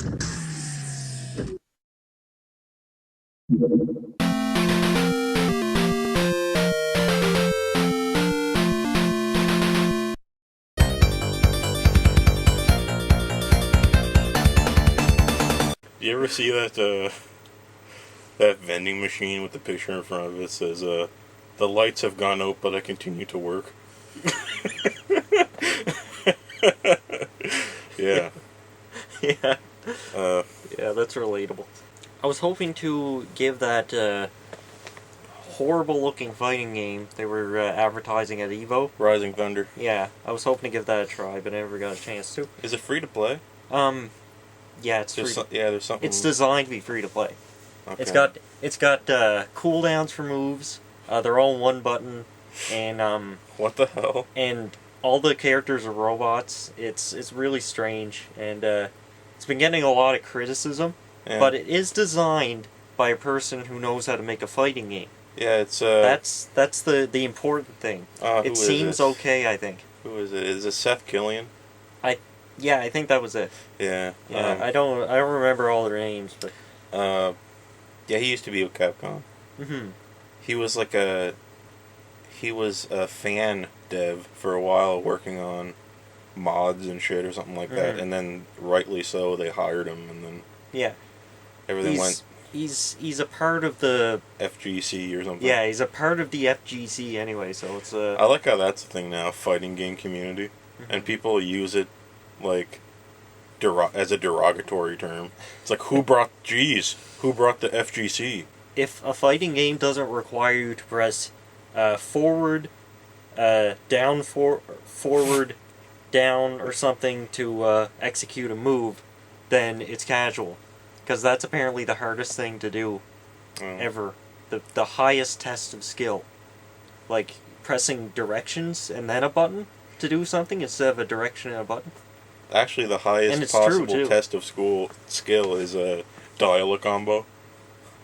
You ever see that that vending machine with the picture in front of it says, "The lights have gone out, but I continue to work"? Yeah. Yeah. Yeah, that's relatable. I was hoping to give that horrible-looking fighting game they were advertising at EVO. Rising Thunder. Yeah, I was hoping to give that a try, but I never got a chance to. Is it free to play? Yeah, it's free. There's something. It's designed to be free to play. Okay. It's got cooldowns for moves. They're all one button, and What the hell? and all the characters are robots. It's really strange, and it's been getting a lot of criticism. Yeah. But it is designed by a person who knows how to make a fighting game. Yeah, it's That's the important thing. who It is seems it? Okay, I think. Who is it? Is it Seth Killian? Yeah, I think that was it. Yeah. Yeah, I don't remember all their names, but yeah, he used to be with Capcom. He was a fan dev for a while, working on mods and shit or something like that, and then rightly so, they hired him, and then yeah, everything went. He's a part of the FGC or something. Yeah, he's a part of the FGC anyway, so it's a. I like how that's a thing now, fighting game community, and people use it like as a derogatory term. It's like, who brought the FGC? If a fighting game doesn't require you to press forward, forward, down, or something to execute a move, then it's casual. Because that's apparently the hardest thing to do ever. The highest test of skill. Like pressing directions and then a button to do something instead of a direction and a button. Actually, the highest possible test of skill is a dial a combo.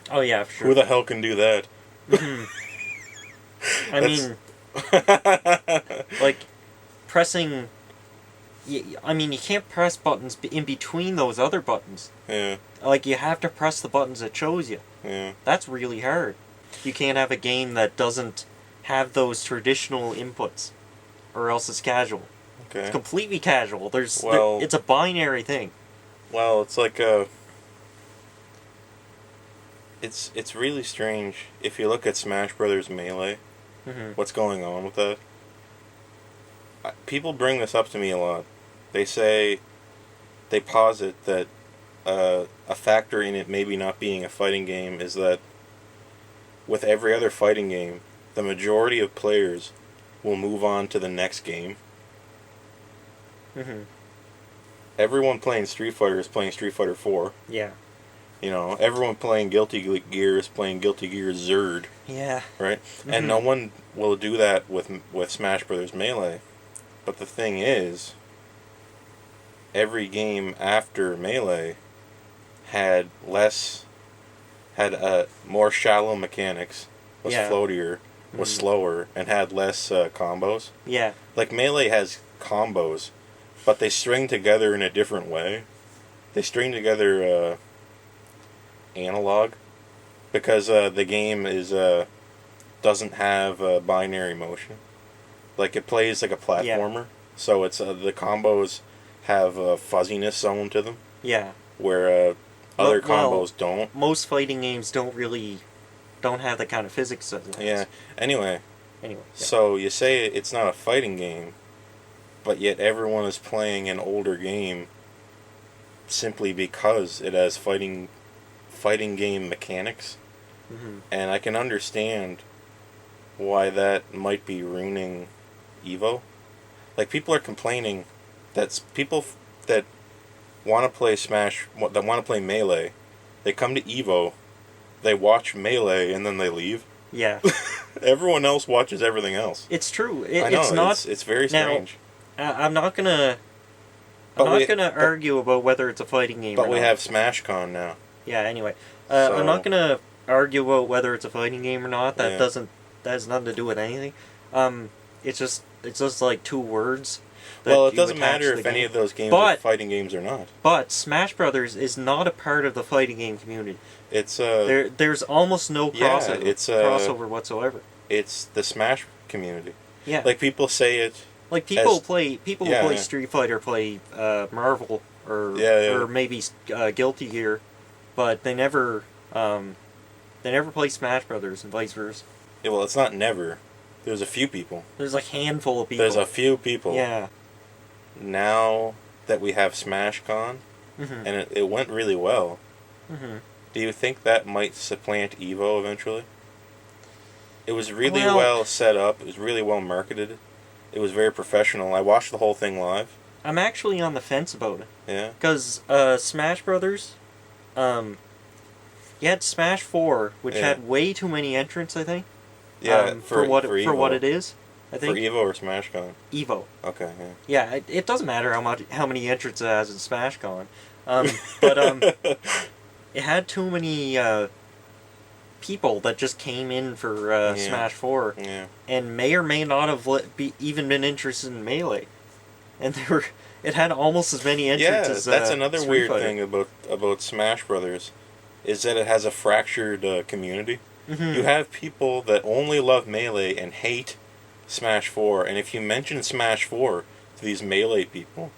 Oh yeah, for sure. Who the hell can do that? I mean, like pressing. I mean, you can't press buttons in between those other buttons. Yeah. Like, you have to press the buttons it shows you. Yeah. That's really hard. You can't have a game that doesn't have those traditional inputs, or else it's casual. Okay. It's completely casual. It's a binary thing. Well, it's like It's really strange if you look at Smash Brothers Melee. What's going on with that? People bring this up to me a lot. They posit that a factor in it maybe not being a fighting game is that with every other fighting game, the majority of players will move on to the next game. Everyone playing Street Fighter is playing Street Fighter 4. Yeah. You know, everyone playing Guilty Gear is playing Guilty Gear Zerd. Yeah. Right? And no one will do that with Smash Brothers Melee. But the thing is, every game after Melee had more shallow mechanics, was floatier, was slower, and had less combos. Yeah. Like, Melee has combos, but they string together in a different way. They string together analog, because the game doesn't have binary motion. Like, it plays like a platformer, so it's the combos have fuzziness zone to them. Yeah. Where other combos don't. Most fighting games don't have that kind of physics. Yeah. Anyway. So you say it's not a fighting game, but yet everyone is playing an older game simply because it has fighting game mechanics. And I can understand why that might be ruining Evo. Like, people are complaining that people that want to play that want to play Melee, they come to Evo, they watch Melee, and then they leave. Yeah. Everyone else watches everything else. It's true. I know, it's very strange. Now, I'm not gonna argue about whether it's a fighting game or not. But we have SmashCon now. Yeah, anyway. I'm not gonna argue about whether it's a fighting game or not. That has nothing to do with anything. It's just like two words. Well, it doesn't matter if any of those games are fighting games or not. But Smash Brothers is not a part of the fighting game community. It's there's almost no crossover, crossover whatsoever. It's the Smash community. Yeah. Like people say it. Like people who play Street Fighter play Marvel or maybe Guilty Gear, but they never play Smash Brothers and vice versa. Yeah, well, it's not never. There's a few people. There's a handful of people. There's a few people. Yeah. Now that we have SmashCon, and it went really well, do you think that might supplant EVO eventually? It was really well set up. It was really well marketed. It was very professional. I watched the whole thing live. I'm actually on the fence about it. Yeah? Because Smash Brothers, you had Smash 4, which had way too many entrants, I think. Yeah, for what it is, I think. For EVO or SmashCon? EVO. Okay, yeah. Yeah, it doesn't matter how many entrants it has in SmashCon. But it had too many people that just came in for Smash 4 and may or may not have even been interested in Melee. And it had almost as many entrants as that's another Street weird Fighter. thing about Smash Brothers, is that it has a fractured community. You have people that only love Melee and hate Smash 4, and if you mention Smash 4 to these Melee people,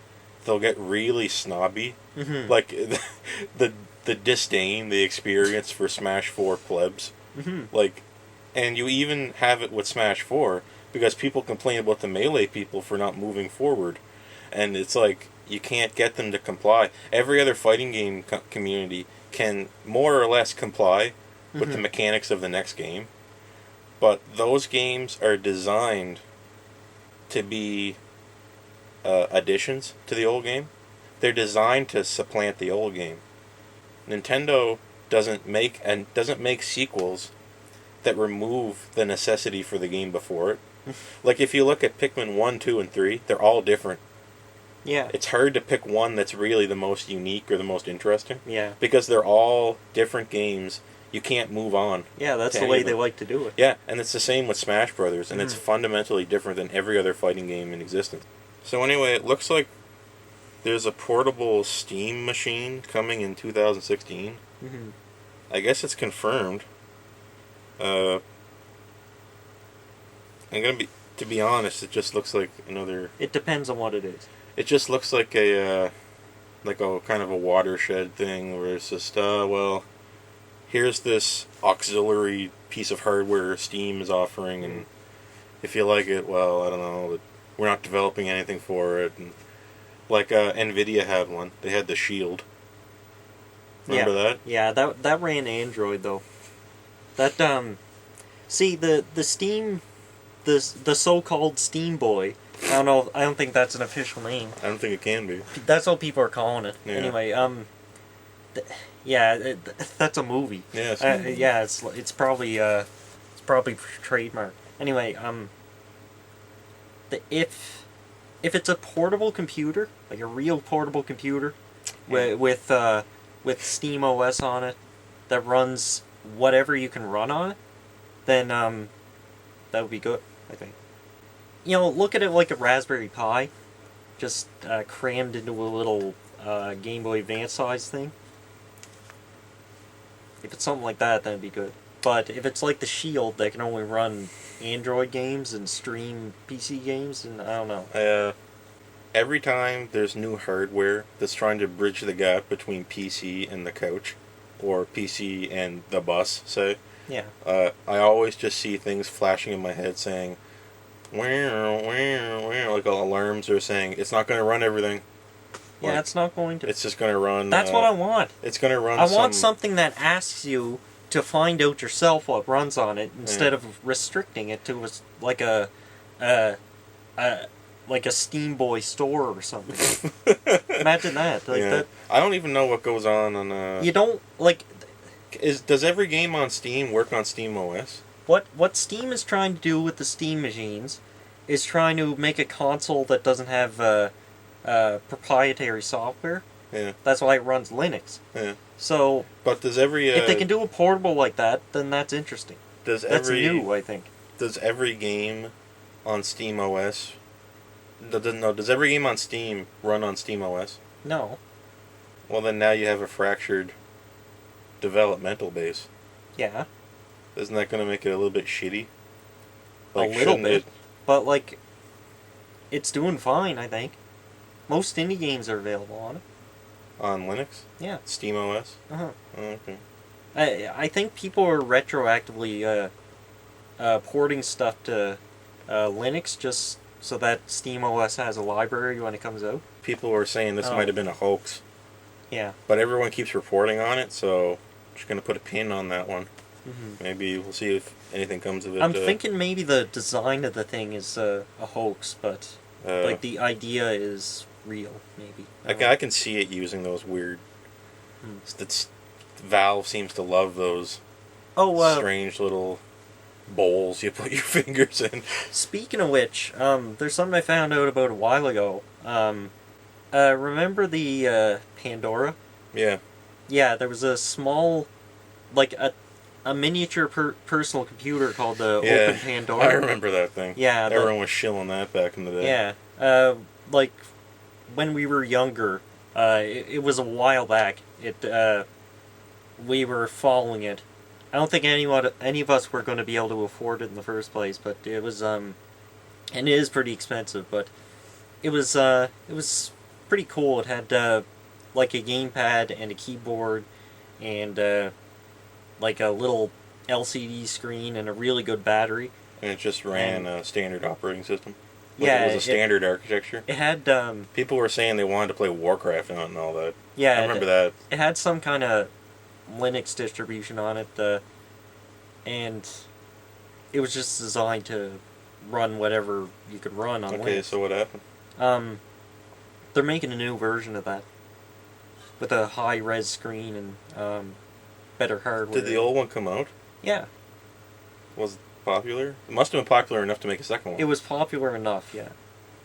they'll get really snobby. Like, the disdain they experience for Smash 4 plebs. Like, and you even have it with Smash 4, because people complain about the Melee people for not moving forward. And it's like, you can't get them to comply. Every other fighting game community can more or less comply with the mechanics of the next game. But those games are designed to be additions to the old game. They're designed to supplant the old game. Nintendo doesn't make sequels that remove the necessity for the game before it. Like, if you look at Pikmin 1, 2, and 3, they're all different. Yeah. It's hard to pick one that's really the most unique or the most interesting. Yeah. Because they're all different games. You can't move on. Yeah, that's the way they like to do it. Yeah, and it's the same with Smash Brothers, and it's fundamentally different than every other fighting game in existence. So anyway, it looks like there's a portable Steam machine coming in 2016. I guess it's confirmed. To be honest, it just looks like another... It depends on what it is. It just looks like a kind of a watershed thing where it's just, here's this auxiliary piece of hardware Steam is offering, and if you like it, well, I don't know, but we're not developing anything for it. And like NVIDIA had one. They had the Shield. Remember that? Yeah, that ran Android though. That see the Steam, the so-called Steam Boy. I don't think that's an official name. I don't think it can be. That's what people are calling it. Yeah. Anyway, that's a movie. Yeah, it's probably trademark. Anyway, if it's a portable computer, like a real portable computer, with Steam OS on it, that runs whatever you can run on it, then that would be good, I think. You know, look at it like a Raspberry Pi, just crammed into a little Game Boy Advance size thing. If it's something like that, then it'd be good. But if it's like the Shield that can only run Android games and stream PC games, and I don't know. Every time there's new hardware that's trying to bridge the gap between PC and the couch, or PC and the bus, say, I always just see things flashing in my head saying, like alarms are saying, it's not going to run everything. Yeah, like, it's not going to. It's just going to run... That's what I want. It's going to run I want something that asks you to find out yourself what runs on it, instead of restricting it to like a Steam Boy store or something. Imagine that. That. I don't even know what goes on You don't, like... Does every game on Steam work on Steam OS? What Steam is trying to do with the Steam machines is trying to make a console that doesn't have proprietary software. Yeah. That's why it runs Linux. Yeah. So, but does every if they can do a portable like that, then that's interesting. That's new, I think. Does every game on Steam OS No, does every game on Steam run on SteamOS? No. Well, then now you have a fractured developmental base. Yeah. Isn't that going to make it a little bit shitty? Like, a little bit. But, like, it's doing fine, I think. Most indie games are available on it. On Linux? Yeah. SteamOS? Uh-huh. Oh, okay. I think people are retroactively porting stuff to Linux just so that SteamOS has a library when it comes out. People were saying this might have been a hoax. Yeah. But everyone keeps reporting on it, so I'm just going to put a pin on that one. Mm-hmm. Maybe we'll see if anything comes of it. I'm thinking maybe the design of the thing is a hoax, but like the idea is real, maybe. I can see it using those weird... Valve seems to love those strange little bowls you put your fingers in. Speaking of which, there's something I found out about a while ago. Remember the Pandora? Yeah. Yeah, there was a small, like a miniature personal computer called the Open Pandora. I remember that thing. Yeah. Everyone was shilling that back in the day. Yeah. Like, when we were younger, it was a while back. We were following it. I don't think any of us were going to be able to afford it in the first place, but it was, and it is pretty expensive, but it was pretty cool. It had, like a gamepad and a keyboard and, like a little LCD screen and a really good battery. And it just ran a standard operating system. Yeah, it was a standard architecture. It had people were saying they wanted to play Warcraft on it and all that. Yeah, I remember that. It had some kind of Linux distribution on it, and it was just designed to run whatever you could run on Linux. Okay, so what happened? They're making a new version of that with a high-res screen and better hardware. Did the old one come out? Yeah. Was it popular? It must have been popular enough to make a second one. It was popular enough, yeah.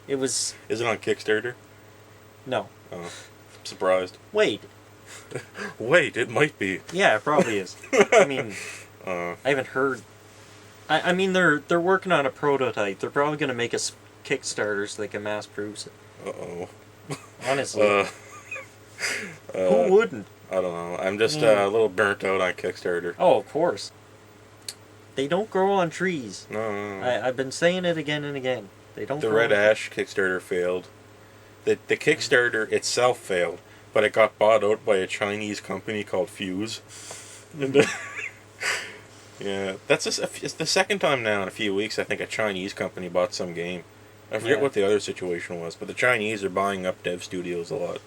It was... Is it on Kickstarter? No. Oh, I'm surprised. Wait. Wait, it might be. Yeah, it probably is. I mean, I haven't heard... I mean, they're working on a prototype. They're probably going to make a Kickstarter so they can mass produce it. Uh-oh. Honestly. Who wouldn't? I don't know. I'm just a little burnt out on Kickstarter. Oh, of course. They don't grow on trees. No. I've been saying it again and again. They don't. The Red Ash Kickstarter failed. The Kickstarter itself failed, but it got bought out by a Chinese company called Fuse. Yeah, it's the second time now in a few weeks I think a Chinese company bought some game. I forget what the other situation was, but the Chinese are buying up dev studios a lot.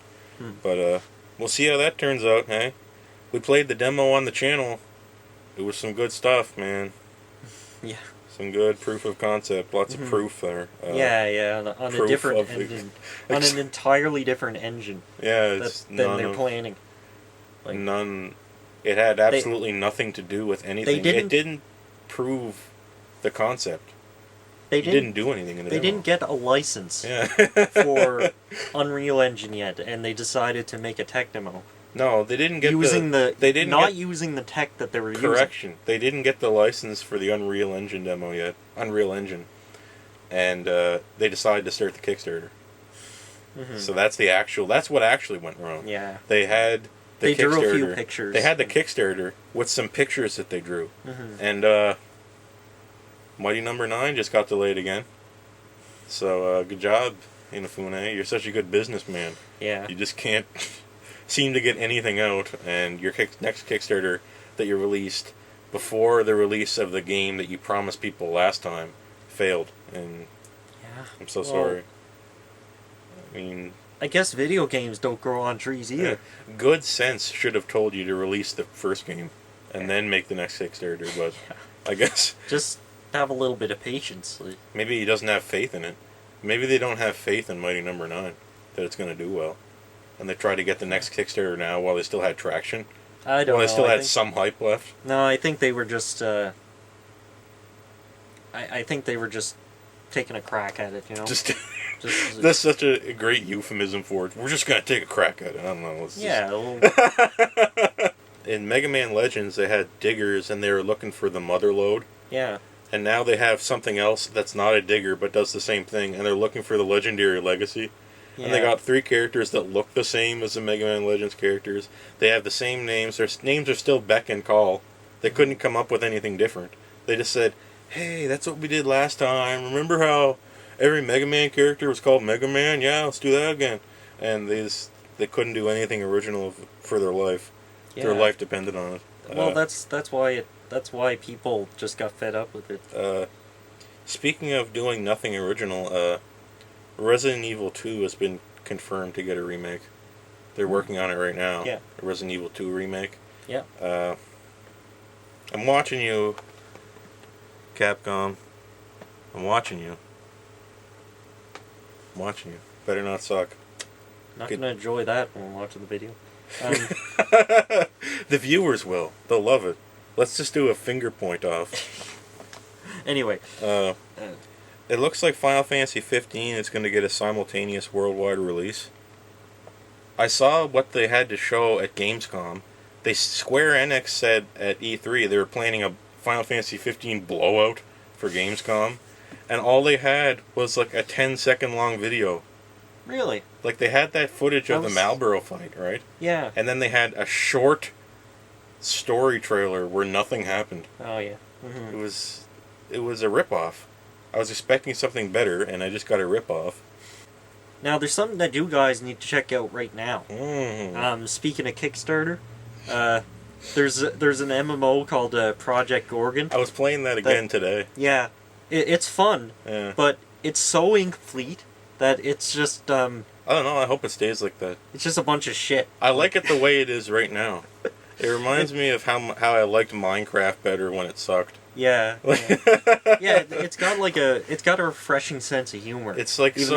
But we'll see how that turns out, hey? We played the demo on the channel. It was some good stuff, man. Yeah. Some good proof of concept. Lots of proof there. Yeah, on a different engine. On an entirely different engine. Yeah, than they're planning. Like, none. It had absolutely nothing to do with anything. It didn't prove the concept. It didn't do anything in the demo. They didn't get a license for Unreal Engine yet, and they decided to make a tech demo. No, they didn't get using using the tech that they were using. Correction. They didn't get the license for the Unreal Engine demo yet. Unreal Engine. And they decided to start the Kickstarter. So that's what actually went wrong. Yeah. They had They drew a few pictures. They had the Kickstarter with some pictures that they drew. And Mighty Number 9 just got delayed again. So good job, Inafune. You're such a good businessman. Yeah. You just can't seem to get anything out, and your next Kickstarter that you released before the release of the game that you promised people last time failed. And I'm so sorry. I mean, I guess video games don't grow on trees either. Good sense should have told you to release the first game and then make the next Kickstarter, but I guess just have a little bit of patience. Maybe he doesn't have faith in it. Maybe they don't have faith in Mighty Number 9 that it's going to do well. And they try to get the next Kickstarter now while they still had traction. I don't know. While they still had some hype left. No, I think they were just I think they were just taking a crack at it, you know? That's such a great euphemism for it. We're just going to take a crack at it. I don't know. In Mega Man Legends, they had diggers, and they were looking for the mother lode. Yeah. And now they have something else that's not a digger but does the same thing, and they're looking for the Legendary Legacy. Yeah. And they got 3 characters that look the same as the Mega Man Legends characters. They have the same names. Their names are still Beck and Call. They couldn't come up with anything different. They just said, hey, that's what we did last time. Remember how every Mega Man character was called Mega Man? Yeah, let's do that again. And they couldn't do anything original for their life. Yeah. Their life depended on it. Well, that's why people just got fed up with it. Speaking of doing nothing original, Resident Evil 2 has been confirmed to get a remake. They're working on it right now. Yeah. A Resident Evil 2 remake. Yeah. I'm watching you, Capcom. I'm watching you. Better not suck. Not gonna enjoy that when we're watching the video. The viewers will. They'll love it. Let's just do a finger point off. Anyway. It looks like Final Fantasy 15 is going to get a simultaneous worldwide release. I saw what they had to show at Gamescom. Square Enix said at E3 they were planning a Final Fantasy 15 blowout for Gamescom, and all they had was like a 10-second long video. Really? Like they had that footage of the Malboro fight, right? Yeah. And then they had a short story trailer where nothing happened. Oh yeah. Mm-hmm. It was a ripoff. I was expecting something better, and I just got a ripoff. Now, there's something that you guys need to check out right now. Speaking of Kickstarter, there's an MMO called Project Gorgon. I was playing that again today. Yeah, it's fun, but it's so incomplete that it's just I don't know. I hope it stays like that. It's just a bunch of shit. I like it the way it is right now. It reminds me of how I liked Minecraft better when it sucked. Yeah. Yeah, it's got a refreshing sense of humor. It's like it's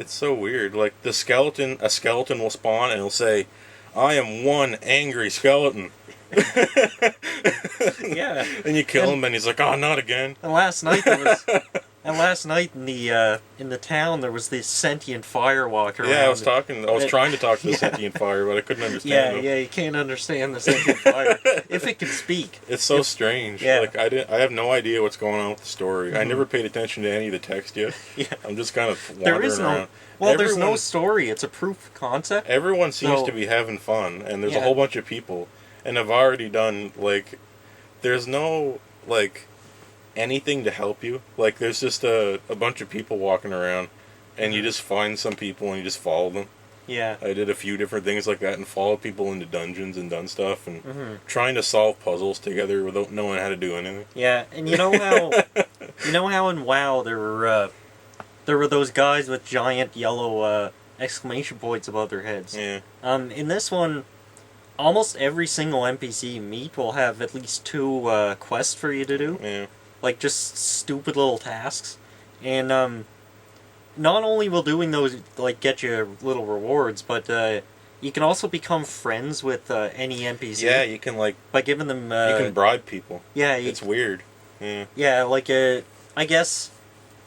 so weird. Like a skeleton will spawn and it'll say, "I am one angry skeleton." Yeah. And you kill him and he's like, "Oh, not again." And last night in the town there was this sentient fire walker around. Yeah, I was trying to talk to the sentient fire, but I couldn't understand him. Yeah, you can't understand the sentient fire if it can speak. It's so strange. Yeah. Like I have no idea what's going on with the story. Mm-hmm. I never paid attention to any of the text yet. Yeah. I'm just kind of wandering around. Well, there's no story. It's a proof of concept. Everyone seems to be having fun, and there's a whole bunch of people, and I've already done there's no anything to help you. Like there's just a bunch of people walking around, and you just find some people and you just follow them. Yeah. I did a few different things like that and followed people into dungeons and done stuff and trying to solve puzzles together without knowing how to do anything. Yeah, and you know how in WoW there were those guys with giant yellow exclamation points above their heads. Yeah. In this one, almost every single NPC you meet will have at least 2 quests for you to do. Yeah. Like, just stupid little tasks. And, not only will doing those, get you little rewards, but, you can also become friends with, any NPC. Yeah, you can, by giving them, you can bribe people. Yeah. It's weird. Yeah. Yeah,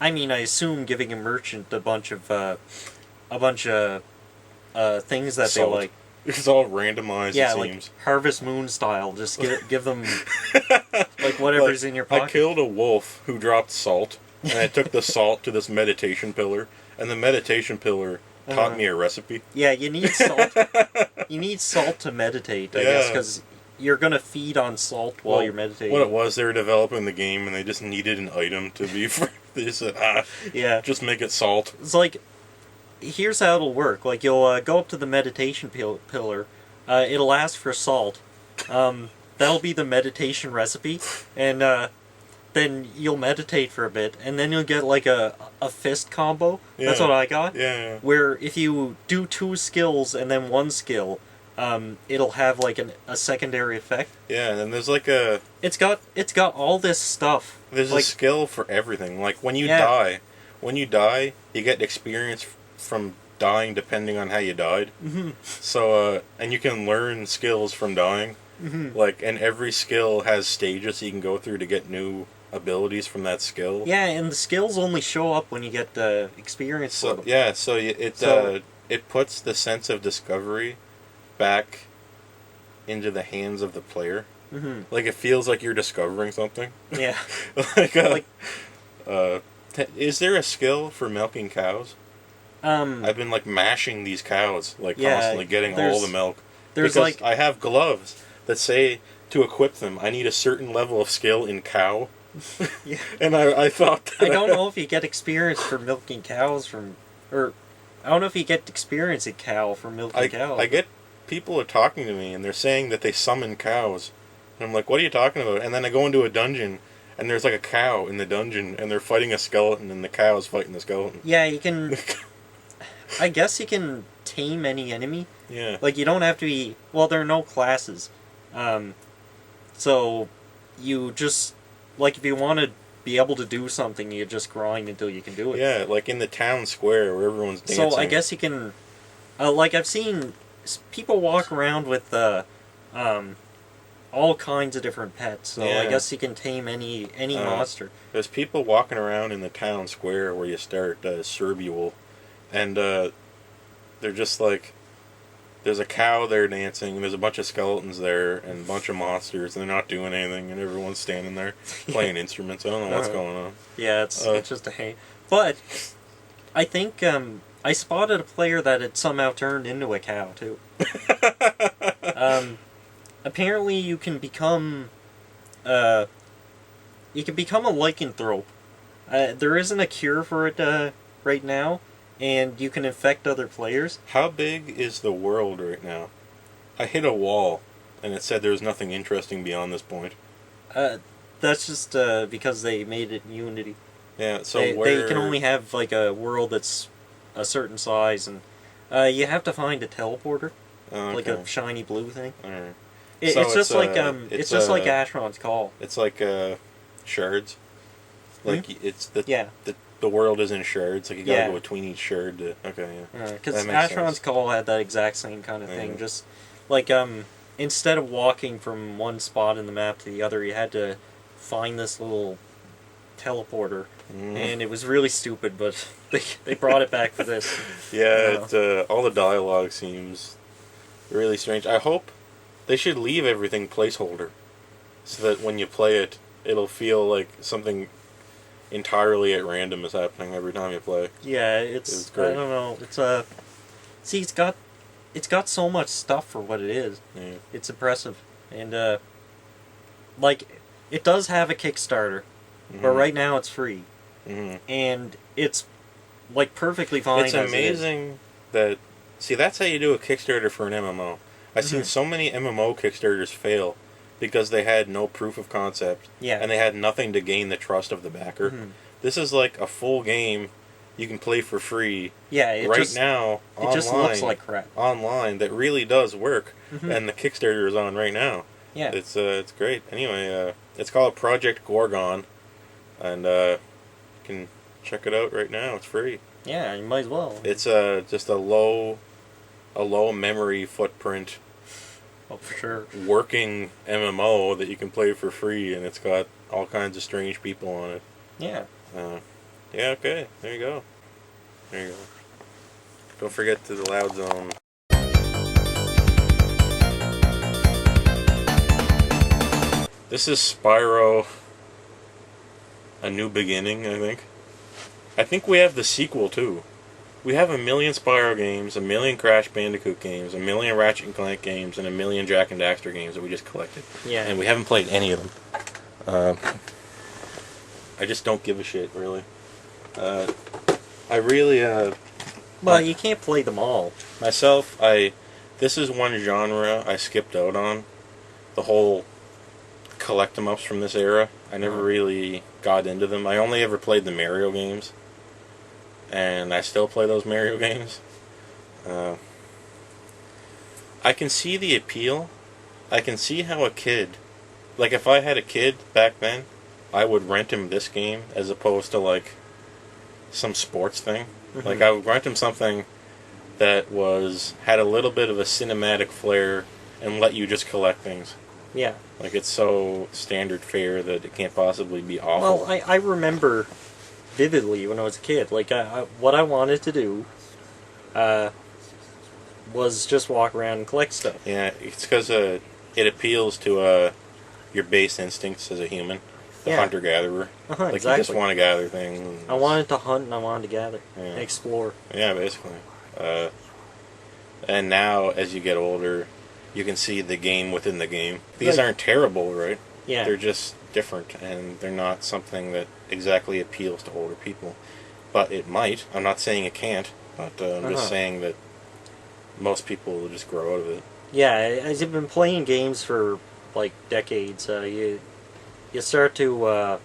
I assume giving a merchant a bunch of things that they like. It's all randomized, it seems. Harvest Moon style. Just give them, whatever's in your pocket. I killed a wolf who dropped salt, and I took the salt to this meditation pillar, and the meditation pillar taught me a recipe. Yeah, you need salt. You need salt to meditate, I guess, because you're going to feed on salt while you're meditating. What it was, they were developing the game, and they just needed an item to be... They just said, just make it salt. It's here's how it'll work. You'll go up to the meditation pillar. It'll ask for salt. That'll be the meditation recipe, and then you'll meditate for a bit, and then you'll get a fist combo. Yeah. That's what I got. Yeah. Where if you do 2 skills and then 1 skill, it'll have a secondary effect. Yeah, and then there's a... It's got all this stuff. There's a skill for everything. When you die, you get experience from dying depending on how you died. Mm-hmm. So, and you can learn skills from dying. Mm-hmm. And every skill has stages you can go through to get new abilities from that skill. Yeah, and the skills only show up when you get experience for them. Yeah, so it puts the sense of discovery back into the hands of the player. Mm-hmm. Like, it feels like you're discovering something. Yeah. like, is there a skill for milking cows? I've been, like, mashing these cows, like, constantly getting all the milk. There's, because like... I have gloves that say to equip them, I need a certain level of skill in cow. Yeah. And I thought that... I don't know if you get experience for milking cows from... Or, I don't know if you get experience in cow from milking cows. I get people are talking to me, and they're saying that they summon cows. And I'm like, what are you talking about? And then I go into a dungeon, and there's like a cow in the dungeon, and they're fighting a skeleton, and the cow's fighting the skeleton. Yeah, you can... I guess you can tame any enemy. Yeah. Like, you don't have to be... Well, there are no classes. So, you just... Like, if you want to be able to do something, you just grind until you can do it. Yeah, like in the town square where everyone's dancing. So, I guess you can... like, I've seen people walk around with all kinds of different pets. So, I guess you can tame any monster. There's people walking around in the town square where you start Serbuel. And they're just like... There's a cow there dancing, and there's a bunch of skeletons there, and a bunch of monsters, and they're not doing anything, and everyone's standing there playing instruments. I don't know what's going on. Yeah, it's just a hate. But I think I spotted a player that had somehow turned into a cow, too. Apparently you can become... a lycanthrope. There isn't a cure for it right now. And you can infect other players. How big is the world right now? I hit a wall, and it said there was nothing interesting beyond this point. That's just because they made it in Unity. Yeah, so they can only have like a world that's a certain size, and you have to find a teleporter, like a shiny blue thing. Right. It's just like Ashron's Call. It's like shards. Like it's the the world is in shards, like you gotta go between each shard to... Okay, yeah. Because Ashron's Call had that exact same kind of thing. Just, like, instead of walking from one spot in the map to the other, you had to find this little teleporter. And it was really stupid, but they brought it back for this. Yeah, all the dialogue seems really strange. I hope they should leave everything placeholder, so that when you play it, it'll feel like something... entirely at random is happening every time you play. Yeah, it's great. I don't know. It's see, it's got so much stuff for what it is. Yeah. It's impressive, and like it does have a Kickstarter, but right now it's free, and it's like perfectly fine. It's amazing that that's how you do a Kickstarter for an MMO. I've seen so many MMO Kickstarters fail. Because they had no proof of concept. Yeah. And they had nothing to gain the trust of the backer. This is like a full game you can play for free. Yeah, it just looks like crap. Online that really does work. And the Kickstarter is on right now. Yeah. It's great. Anyway, it's called Project Gorgon. And you can check it out right now. It's free. Yeah, you might as well. It's just a low memory footprint. Oh, for sure. Working MMO that you can play for free, and it's got all kinds of strange people on it. Yeah. Yeah, okay. There you go. Don't forget to the Loud Zone. This is Spyro, A New Beginning, I think. I think we have the sequel, too. We have 1 million Spyro games, 1 million Crash Bandicoot games, 1 million Ratchet & Clank games, and 1 million Jak and Daxter games that we just collected. Yeah. And we haven't played any of them. I just don't give a shit, really. I really, Well, you can't play them all. Myself, this is one genre I skipped out on. The whole collect-em-ups from this era. I never really got into them. I only ever played the Mario games. And I still play those Mario games. I can see the appeal. I can see how a kid... Like, if I had a kid back then, I would rent him this game as opposed to, like, some sports thing. Like, I would rent him something that had a little bit of a cinematic flair and let you just collect things. Yeah. Like, it's so standard fare that it can't possibly be awful. Well, I remember... vividly when I was a kid. Like, what I wanted to do was just walk around and collect stuff. Yeah, it's because it appeals to your base instincts as a human, the Yeah. hunter-gatherer. Like, Exactly. you just want to gather things. I wanted to hunt and I wanted to gather. Yeah. And explore. Yeah, basically. And now, as you get older, you can see the game within the game. These aren't terrible, right? Yeah. They're just different, and they're not something that exactly appeals to older people. But it might. I'm not saying it can't, but I'm just saying that most people will just grow out of it. Yeah, as you've been playing games for like decades, you start to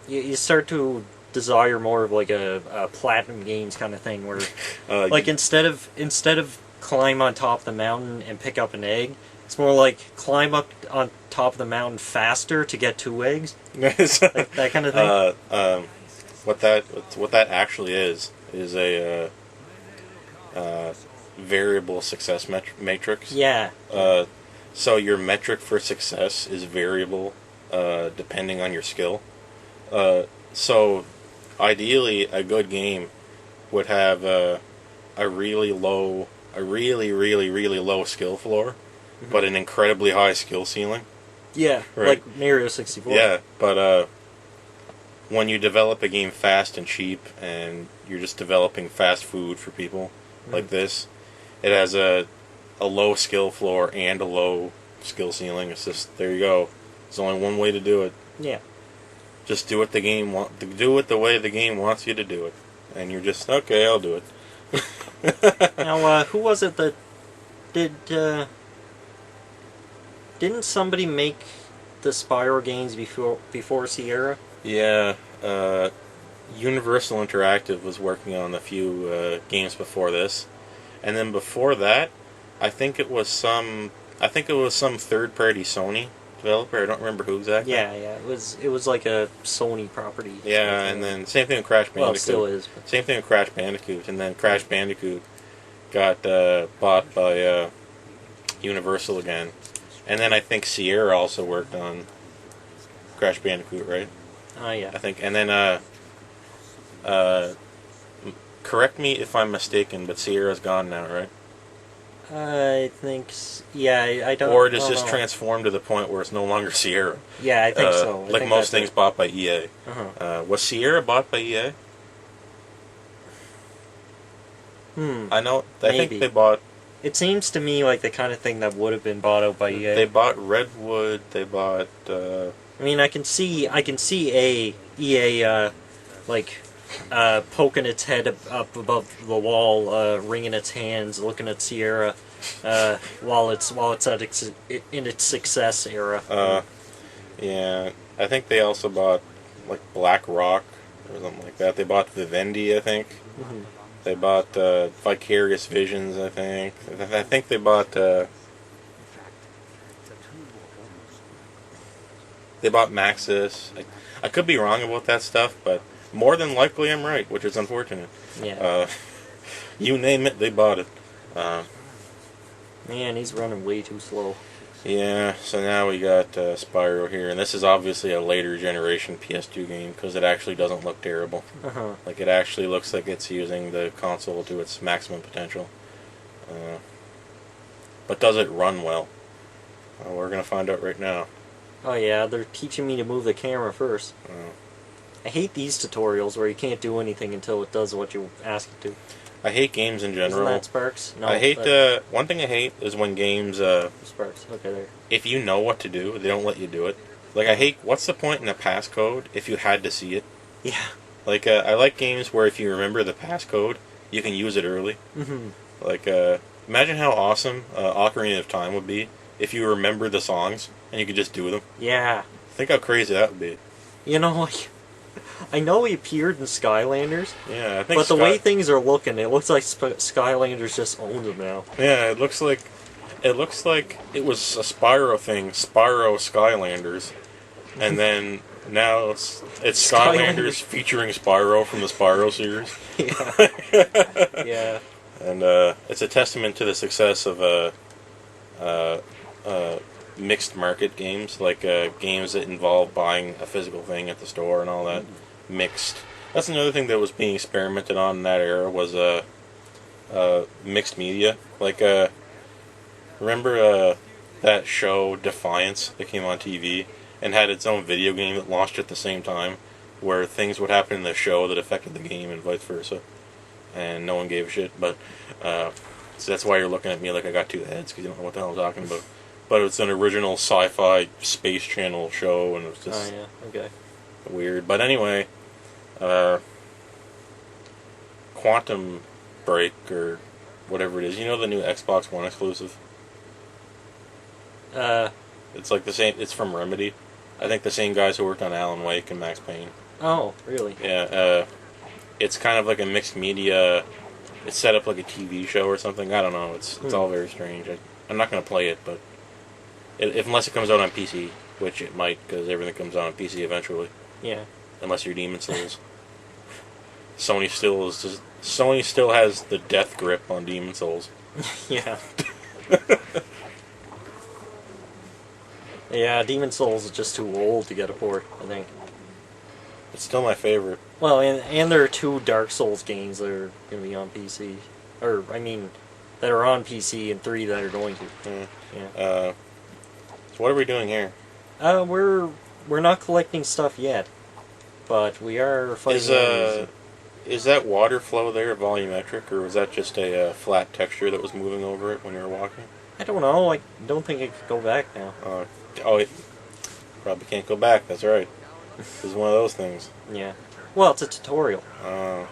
you start to desire more of like a platinum games kind of thing, where like instead of climb on top of the mountain and pick up an egg, it's more like climb up on top of the mountain faster to get 2 eggs, like that kind of thing. What that actually is a variable success matrix. Yeah. So your metric for success is variable depending on your skill. So ideally, a good game would have a really low skill floor, but an incredibly high skill ceiling. Yeah, right. Like Mario 64. Yeah, but when you develop a game fast and cheap, and you're just developing fast food for people like this, it has a low skill floor and a low skill ceiling. It's just, there you go. There's only one way to do it. Yeah. Just do it do it the way the game wants you to do it, and you're just okay. I'll do it. Now, who was it that didn't somebody make the Spyro games before Sierra? Yeah, Universal Interactive was working on a few games before this, and then before that, I think it was some third-party Sony developer. I don't remember who exactly. Yeah, it was like a Sony property. Yeah, and then same thing with Crash Bandicoot. Well, it still is. But... Same thing with Crash Bandicoot, and then Crash Bandicoot got bought by Universal again, and then I think Sierra also worked on Crash Bandicoot, right? Yeah. I think, and then correct me if I'm mistaken, but Sierra's gone now, right? I think, yeah, I don't. Or it has just know. transformed to the point where it's no longer Sierra. Yeah, I think so. Like most things bought by EA. Uh-huh. Was Sierra bought by EA? I know. I think they bought. It seems to me like the kind of thing that would have been bought out by EA. They bought Redwood. They bought. I mean, I can see EA poking its head up above the wall, wringing its hands, looking at Sierra, while it's in its success era. Yeah, I think they also bought like Black Rock or something like that. They bought Vivendi, I think. Mm-hmm. They bought Vicarious Visions, I think. I think they bought. They bought Maxis. I could be wrong about that stuff, but more than likely I'm right, which is unfortunate. Yeah. You name it, they bought it. Man, he's running way too slow. Yeah, so now we got Spyro here, and this is obviously a later generation PS2 game, because it actually doesn't look terrible. Uh-huh. Like, it actually looks like it's using the console to its maximum potential. But does it run well? We're going to find out right now. Oh yeah, they're teaching me to move the camera first. I hate these tutorials where you can't do anything until it does what you ask it to. I hate games in general. Isn't that Sparks? No, I hate one thing I hate is when games Sparks. Okay, there. if you know what to do, they don't let you do it. Like, I hate, what's the point in a passcode if you had to see it? Yeah. Like, I like games where if you remember the passcode, you can use it early. Mm-hmm. Like, imagine how awesome Ocarina of Time would be if you remember the songs and you could just do them. Yeah. Think how crazy that would be. You know, like, I know he appeared in Skylanders. Yeah, I think. But the way things are looking, it looks like Skylanders just owns them now. Yeah, it looks like it was a Spyro thing, Spyro Skylanders, and then now it's Skylanders featuring Spyro from the Spyro series. Yeah. Yeah. And it's a testament to the success of mixed market games, like games that involve buying a physical thing at the store and all that. Mixed. That's another thing that was being experimented on in that era was mixed media. Like remember that show Defiance that came on TV and had its own video game that launched at the same time, where things would happen in the show that affected the game and vice versa, and no one gave a shit. But so that's why you're looking at me like I got two heads, because you don't know what the hell I'm talking about. But it's an original sci-fi space channel show, and it was just weird. But anyway, Quantum Break or whatever it is. You know the new Xbox One exclusive? It's like the same. It's from Remedy. I think the same guys who worked on Alan Wake and Max Payne. Oh, really? Yeah. It's kind of like a mixed media. It's set up like a TV show or something. I don't know. It's all very strange. I'm not going to play it, but unless it comes out on PC, which it might, because everything comes out on PC eventually. Yeah. Unless you're Demon Souls. Sony still has the death grip on Demon Souls. Yeah. Yeah, Demon Souls is just too old to get a port, I think. It's still my favorite. Well, and there are 2 Dark Souls games that are going to be on PC. Or, I mean, that are on PC and 3 that are going to. Yeah. So what are we doing here? We're not collecting stuff yet. But we are fighting Is that water flow there volumetric, or was that just a flat texture that was moving over it when you were walking? I don't know. I don't think it could go back now. It probably can't go back. That's right. This is one of those things. Yeah. Well, it's a tutorial. Oh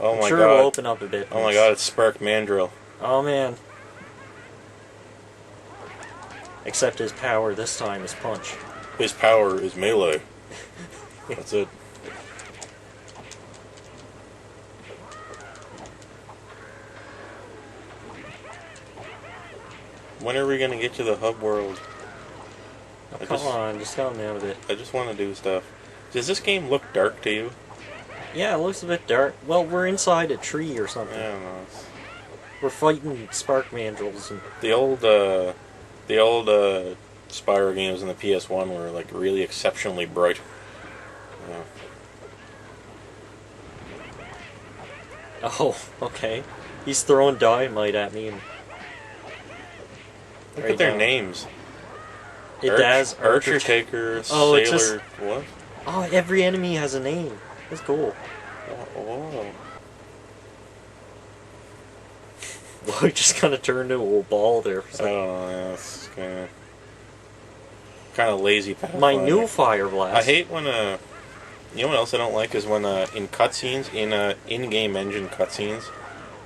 I'm my sure god. it'll open up a bit. Oh my god, it's Spark Mandrill. Oh man. Except his power this time is punch. His power is melee. That's it. When are we going to get to the hub world? Oh, come on, just calm down a bit. I just want to do stuff. Does this game look dark to you? Yeah, it looks a bit dark. Well, we're inside a tree or something. I don't know. We're fighting spark mandrills. And the old Spyro games on the PS1 were like really exceptionally bright. Oh, okay. He's throwing dynamite at me. And look at their names. Archer Taker, oh, Sailor, what? Oh, every enemy has a name. That's cool. Oh. Well, we just kind of turned into a ball there. I don't know, yeah, it's kind of lazy pathfinding. My new Fire Blast. I hate when, you know what else I don't like is when, in cutscenes, in-game engine cutscenes,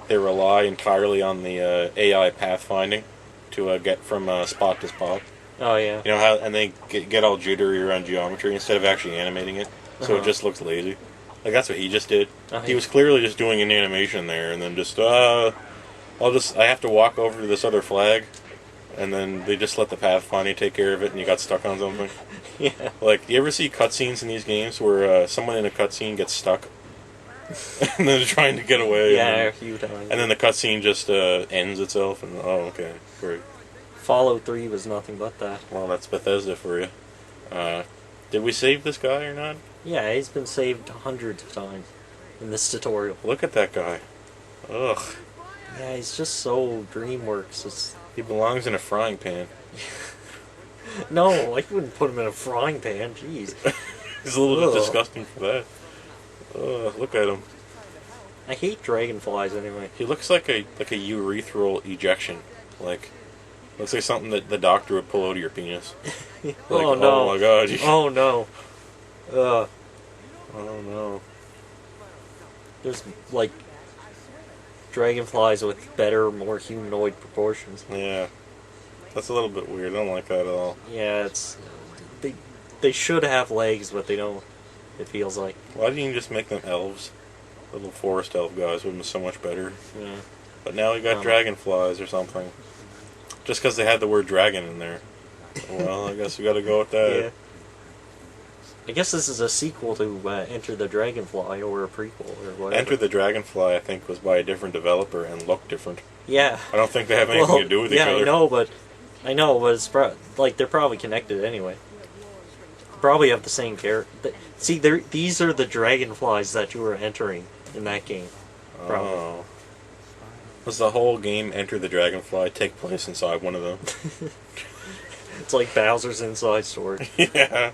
they rely entirely on the AI pathfinding to get from spot to spot. Oh, yeah. You know how, and they get all jittery around geometry instead of actually animating it, so it just looks lazy. Like, that's what he just did. He was clearly just doing an animation there, and then just, I have to walk over to this other flag, and then they just let the pathfinding take care of it, and you got stuck on something. Yeah. Like, you ever see cutscenes in these games where someone in a cutscene gets stuck, and then they're trying to get away? Yeah, a few times. And then the cutscene just ends itself, and okay, great. Fallout 3 was nothing but that. Well, that's Bethesda for you. Did we save this guy or not? Yeah, he's been saved hundreds of times in this tutorial. Look at that guy. Ugh. Yeah, he's just so DreamWorks. He belongs in a frying pan. No, I wouldn't put him in a frying pan. Jeez. He's a little bit disgusting for that. Ugh, look at him. I hate dragonflies anyway. He looks like a urethral ejection. Looks like something that the doctor would pull out of your penis. Oh no! Oh my god! Oh no! Oh no! There's like dragonflies with better, more humanoid proportions. Yeah, that's a little bit weird. I don't like that at all. Yeah, they should have legs, but they don't. It feels like. Why didn't you just make them elves? Little forest elf guys would have been so much better. Yeah. But now we got dragonflies or something. Just because they had the word dragon in there. Well, I guess we got to go with that. Yeah. I guess this is a sequel to Enter the Dragonfly, or a prequel, or whatever. Enter the Dragonfly, I think, was by a different developer and looked different. Yeah. I don't think they have anything to do with each other. Yeah, I know, but it's they're probably connected anyway. They probably have the same character. See, these are the dragonflies that you were entering in that game. Probably. Oh. Was the whole game Enter the Dragonfly take place inside one of them? It's like Bowser's Inside Story. Yeah.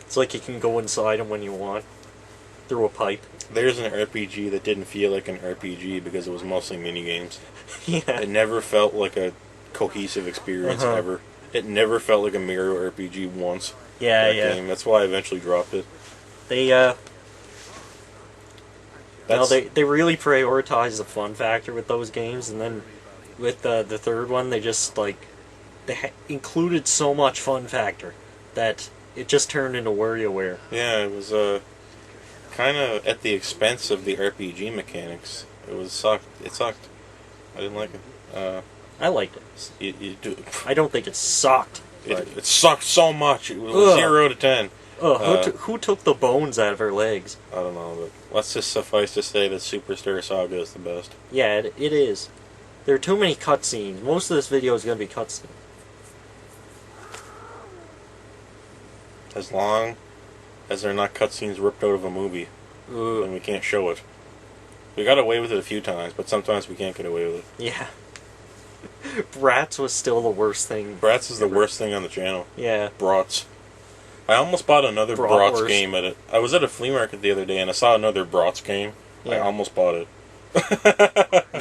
It's like you can go inside him when you want. Through a pipe. There's an RPG that didn't feel like an RPG because it was mostly minigames. Yeah. It never felt like a cohesive experience ever. It never felt like a Mario RPG once. Yeah, Game. That's why I eventually dropped it. They, they really prioritize the fun factor with those games, and then with the third one, they just, like, included so much fun factor that it just turned into WarioWare. Yeah, it was, kind of at the expense of the RPG mechanics. It sucked. I didn't like it. I liked it. You do. I don't think it sucked. It sucked so much. It was 0 to 10. Who took the bones out of her legs? I don't know, but let's just suffice to say that Superstar Saga is the best. Yeah, it is. There are too many cutscenes. Most of this video is going to be cutscenes. As long as they're not cutscenes ripped out of a movie, then we can't show it. We got away with it a few times, but sometimes we can't get away with it. Yeah. Bratz was still the worst thing. Bratz is the worst thing on the channel. Yeah. Brats. I almost bought another Bratz game at it. I was at a flea market the other day and I saw another Bratz game. Yeah. I almost bought it.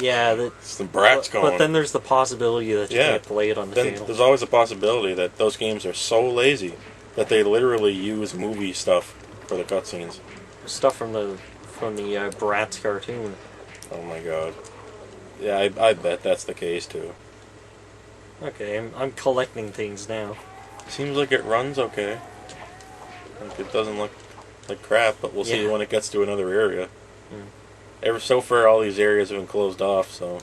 Yeah, the Bratz going. But then there's the possibility that you can't play it on the channel. There's always a possibility that those games are so lazy that they literally use movie stuff for the cutscenes. Stuff from the Bratz cartoon. Oh my god. Yeah, I bet that's the case too. Okay, I'm collecting things now. Seems like it runs okay. Like it doesn't look like crap, but we'll see when it gets to another area. Ever so far, all these areas have been closed off, so...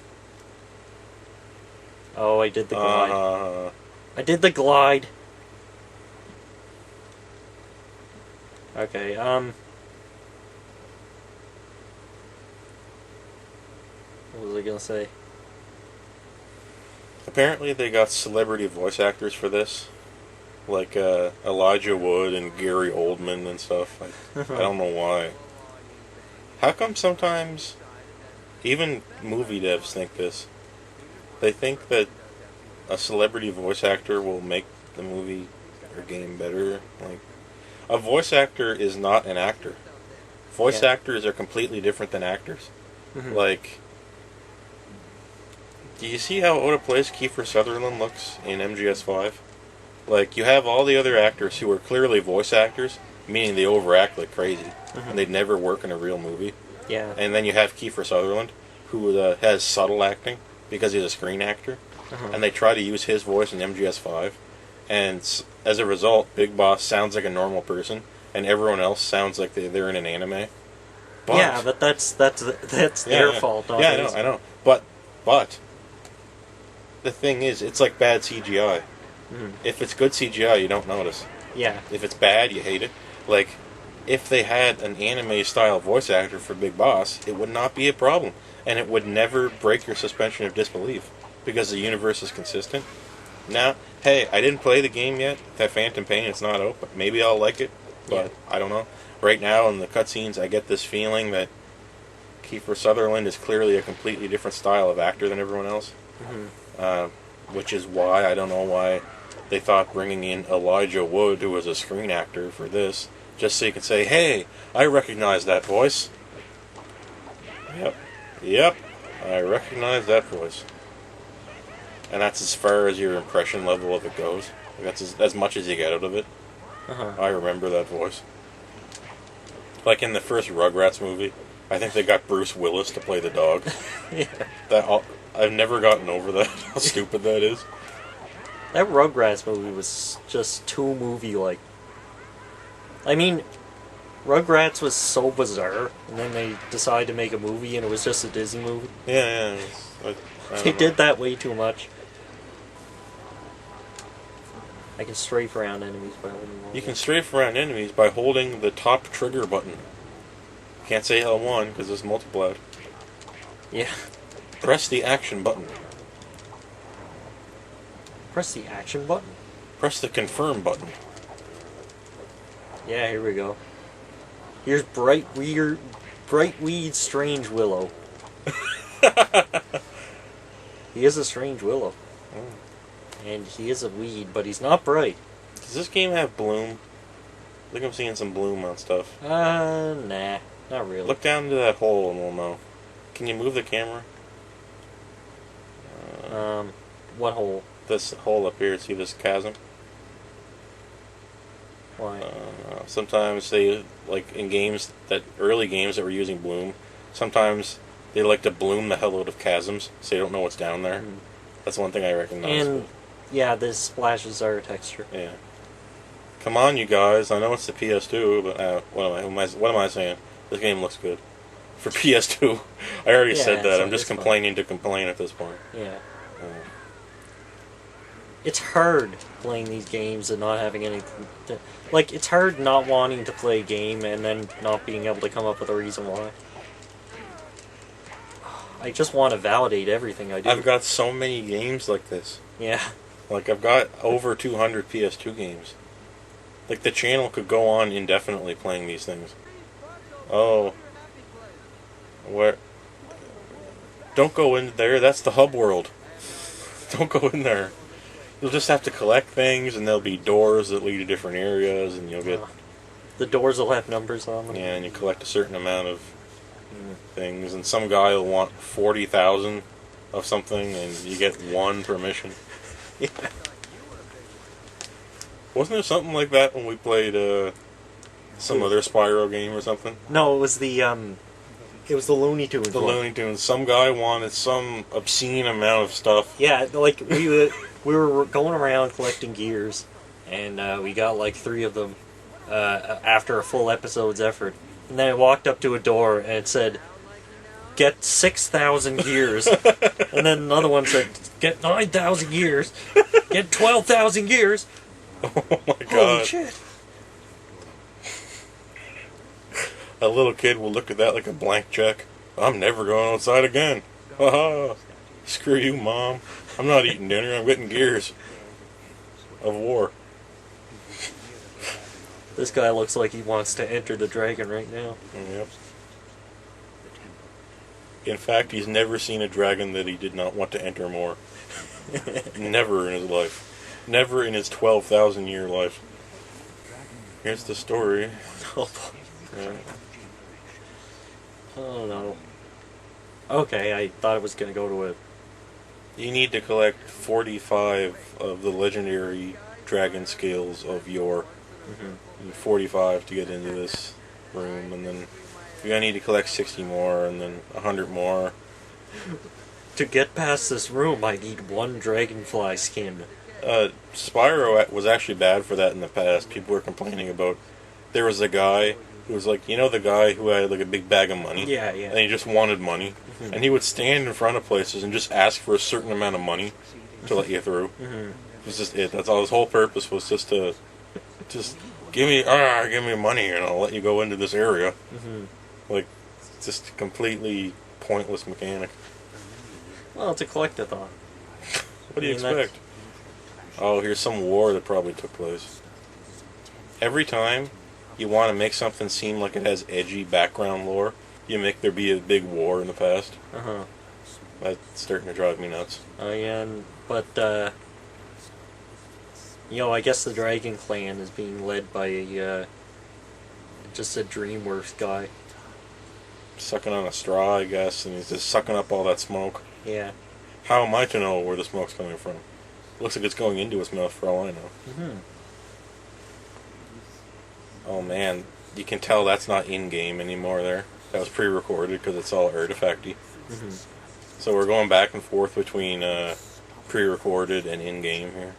Oh, I did the glide. I did the glide! Okay, what was I gonna say? Apparently they got celebrity voice actors for this. Like Elijah Wood and Gary Oldman and stuff. I don't know why. How come sometimes even movie devs think this? They think that a celebrity voice actor will make the movie or game better. Like, a voice actor is not an actor. Voice actors are completely different than actors. Like, do you see how out of place Kiefer Sutherland looks in MGS5? Like, you have all the other actors who are clearly voice actors, meaning they overact like crazy, and they'd never work in a real movie. Yeah. And then you have Kiefer Sutherland, who has subtle acting, because he's a screen actor, and they try to use his voice in MGS5, and as a result, Big Boss sounds like a normal person, and everyone else sounds like they're in an anime. But, yeah, but that's their fault. Yeah, I know. But the thing is, it's like bad CGI. If it's good CGI, you don't notice. Yeah. If it's bad, you hate it. Like, if they had an anime-style voice actor for Big Boss, it would not be a problem. And it would never break your suspension of disbelief, because the universe is consistent. Now, hey, I didn't play the game yet. That Phantom Pain, it's not out, but maybe I'll like it. But I don't know. Right now, in the cutscenes, I get this feeling that Kiefer Sutherland is clearly a completely different style of actor than everyone else. Which is why, I don't know why, they thought bringing in Elijah Wood, who was a screen actor, for this, just so you can say, hey, I recognize that voice. Yep, I recognize that voice. And that's as far as your impression level of it goes. That's as much as you get out of it. I remember that voice. Like in the first Rugrats movie, I think they got Bruce Willis to play the dog. I've never gotten over that, how stupid that is. That Rugrats movie was just too movie-like. I mean, Rugrats was so bizarre, and then they decided to make a movie, and it was just a Disney movie. Yeah. They did that way too much. I can strafe around enemies by holding them. You can strafe around enemies by holding the top trigger button. Can't say L1 because it's multiplied. Yeah. Press the action button. Press the action button? Press the confirm button. Yeah, here we go. Here's Bright Weed Strange Willow. He is a strange willow. Mm. And he is a weed, but he's not bright. Does this game have bloom? I think I'm seeing some bloom on stuff. Nah. Not really. Look down into that hole and we'll know. Can you move the camera? What hole? This hole up here. See this chasm? Why? Sometimes they, like in games, early games that were using bloom, sometimes they like to bloom the hell out of chasms so you don't know what's down there. Mm. That's one thing I recognize. And, yeah, this splashes our texture. Yeah. Come on, you guys. I know it's the PS2, but what am I saying? This game looks good. For PS2. I already said that. I'm just complaining to complain at this point. Yeah. It's hard playing these games and not having anything to... Like, it's hard not wanting to play a game and then not being able to come up with a reason why. I just want to validate everything I do. I've got so many games like this. Yeah. Like, I've got over 200 PS2 games. Like, the channel could go on indefinitely playing these things. Oh. Where? Don't go in there. That's the hub world. Don't go in there. You'll just have to collect things, and there'll be doors that lead to different areas, and you'll get... The doors will have numbers on them. Yeah, and you collect a certain amount of things, and some guy will want 40,000 of something, and you get one permission. Yeah. Wasn't there something like that when we played some other Spyro game or something? No, it was the Looney Tunes. The Looney Tunes. Some guy wanted some obscene amount of stuff. Yeah, like we were going around collecting gears, and we got like 3 of them after a full episode's effort. And then I walked up to a door and it said, "Get 6,000 gears." And then another one said, "Get 9,000 gears." "Get 12,000 gears." Oh my god. Holy shit. A little kid will look at that like a blank check. I'm never going outside again. Haha. Screw you, Mom. I'm not eating dinner. I'm getting gears of war. This guy looks like he wants to enter the dragon right now. Yep. In fact, he's never seen a dragon that he did not want to enter more. Never in his life. Never in his 12,000 year life. Here's the story. Yeah. Oh no. Okay, I thought it was going to go to a... You need to collect 45 of the legendary dragon scales of yore. 45 to get into this room, and then you're going to need to collect 60 more, and then 100 more. To get past this room, I need 1 dragonfly skin. Spyro was actually bad for that in the past. People were complaining about... There was a guy who was like, you know the guy who had like a big bag of money? Yeah, yeah. And he just wanted money. And he would stand in front of places and just ask for a certain amount of money to let you through. It was just it. That's all his whole purpose was, just give me money and I'll let you go into this area. Like, just completely pointless mechanic. Well, it's a collectathon. What do you expect? Oh, here's some war that probably took place. Every time you want to make something seem like it has edgy background lore, you make there be a big war in the past. That's starting to drive me nuts. Oh yeah, but I guess the Dragon Clan is being led by just a DreamWorks guy. Sucking on a straw, I guess, and he's just sucking up all that smoke. Yeah. How am I to know where the smoke's coming from? Looks like it's going into his mouth for all I know. Oh man, you can tell that's not in-game anymore there. That was pre-recorded because it's all artifacty. So we're going back and forth between pre-recorded and in-game here.